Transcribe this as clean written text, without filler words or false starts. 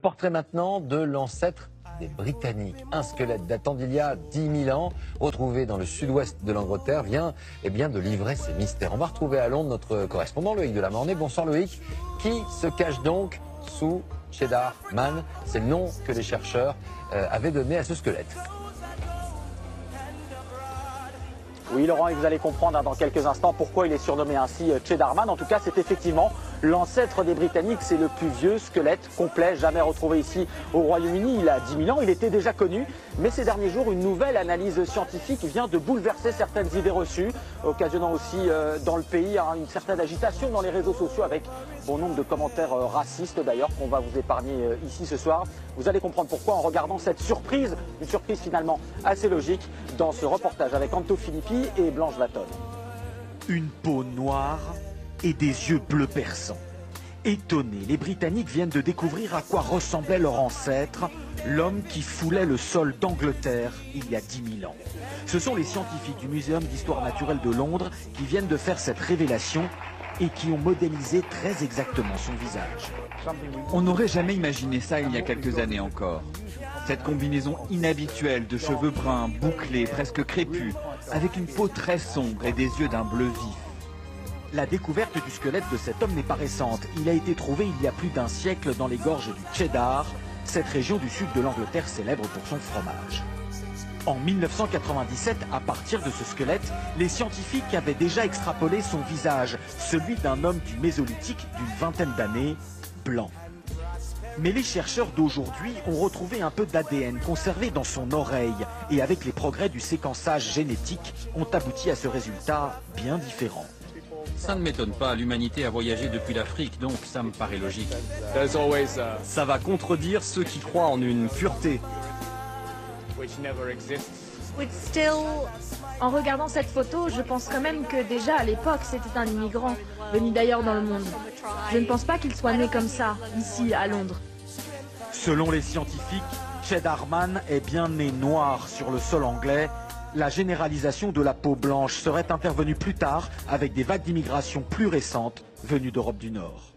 Portrait maintenant de l'ancêtre des Britanniques. Un squelette datant d'il y a 10 000 ans, retrouvé dans le sud-ouest de l'Angleterre, vient de livrer ses mystères. On va retrouver à Londres notre correspondant Loïc de la Mornay. Bonsoir Loïc. Qui se cache donc sous Cheddar Man? C'est le nom que les chercheurs avaient donné à ce squelette. Oui Laurent, et vous allez comprendre dans quelques instants pourquoi il est surnommé ainsi Cheddar Man. En tout cas, c'est effectivement l'ancêtre des Britanniques. C'est le plus vieux squelette complet jamais retrouvé ici au Royaume-Uni. Il a 10 000 ans, il était déjà connu. Mais ces derniers jours, une nouvelle analyse scientifique vient de bouleverser certaines idées reçues, occasionnant aussi dans le pays une certaine agitation dans les réseaux sociaux avec bon nombre de commentaires racistes d'ailleurs qu'on va vous épargner ici ce soir. Vous allez comprendre pourquoi en regardant cette surprise, une surprise finalement assez logique, dans ce reportage avec Anto Filippi et Blanche Vatton. Une peau noire et des yeux bleus perçants. Étonnés, les Britanniques viennent de découvrir à quoi ressemblait leur ancêtre, l'homme qui foulait le sol d'Angleterre il y a 10 000 ans. Ce sont les scientifiques du Muséum d'Histoire Naturelle de Londres qui viennent de faire cette révélation et qui ont modélisé très exactement son visage. On n'aurait jamais imaginé ça il y a quelques années encore. Cette combinaison inhabituelle de cheveux bruns, bouclés, presque crépus, avec une peau très sombre et des yeux d'un bleu vif. La découverte du squelette de cet homme n'est pas récente. Il a été trouvé il y a plus d'un siècle dans les gorges du Cheddar, cette région du sud de l'Angleterre célèbre pour son fromage. En 1997, à partir de ce squelette, les scientifiques avaient déjà extrapolé son visage, celui d'un homme du Mésolithique d'une vingtaine d'années, blanc. Mais les chercheurs d'aujourd'hui ont retrouvé un peu d'ADN conservé dans son oreille et avec les progrès du séquençage génétique ont abouti à ce résultat bien différent. Ça ne m'étonne pas, l'humanité a voyagé depuis l'Afrique, donc ça me paraît logique. Ça va contredire ceux qui croient en une pureté. En regardant cette photo, je pense quand même que déjà à l'époque, c'était un immigrant, venu d'ailleurs dans le monde. Je ne pense pas qu'il soit né comme ça, ici à Londres. Selon les scientifiques, Cheddar Man est bien né noir sur le sol anglais. La généralisation de la peau blanche serait intervenue plus tard avec des vagues d'immigration plus récentes venues d'Europe du Nord.